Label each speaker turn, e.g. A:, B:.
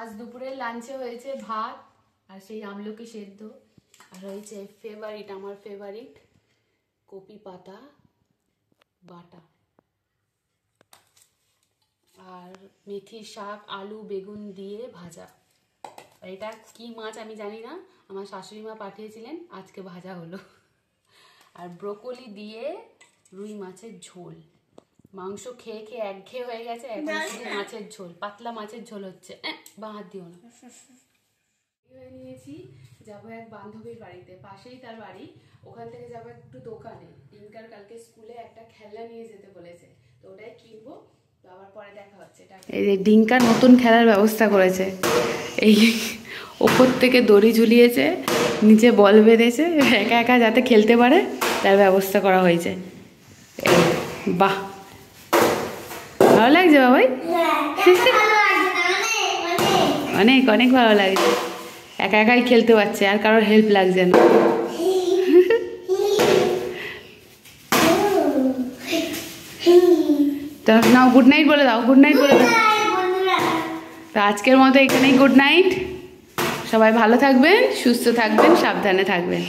A: আজ দুপুরের লাঞ্চে হয়েছে ভাত আর সেই আমলকি সেদ্ধ, আর হয়েছে ফেভারিট, আমার ফেভারিট কপি পাতা বাটা, আর মেথি শাক আলু বেগুন দিয়ে ভাজা। এটা কি মাছ আমি জানি না, আমার শাশুড়ি মা পাঠিয়েছিলেন, আজকে ভাজা হলো। আর ব্রোকলি দিয়ে রুই মাছের ঝোল। মাংস খেয়ে খেয়ে একঘেয়ে হয়ে গেছে, এখন শুধু মাছের ঝোল, পাতলা মাছের ঝোল হচ্ছে। বাঁ হাত দিও না। হয়ে নিয়েছি, যাবো এক বান্ধবীর বাড়িতে, পাশেই তার বাড়ি, ওখান থেকে যাবো একটু দোকানে। ডিঙ্কার কালকে স্কুলে একটা খেলনা নিয়ে যেতে বলেছে, তো ওটাই কিনবো, তো আবার পরে দেখা হচ্ছে। এই যে ডিঙ্কার নতুন খেলার ব্যবস্থা করেছে, এই ওপর থেকে দড়ি ঝুলিয়েছে, নিচে বল বেঁধেছে, একা একা যাতে খেলতে পারে তার ব্যবস্থা করা হয়েছে। বাহ, ভালো লাগছে বাবাই? অনেক অনেক ভালো লাগছে, একা একাই খেলতে পারছে, আর কারোর হেল্প লাগছে না। তো নাও গুড নাইট বলে দাও, গুড নাইট বলে দাও। তো আজকের মতো এখানেই গুড নাইট, সবাই ভালো থাকবেন, সুস্থ থাকবেন, সাবধানে থাকবেন।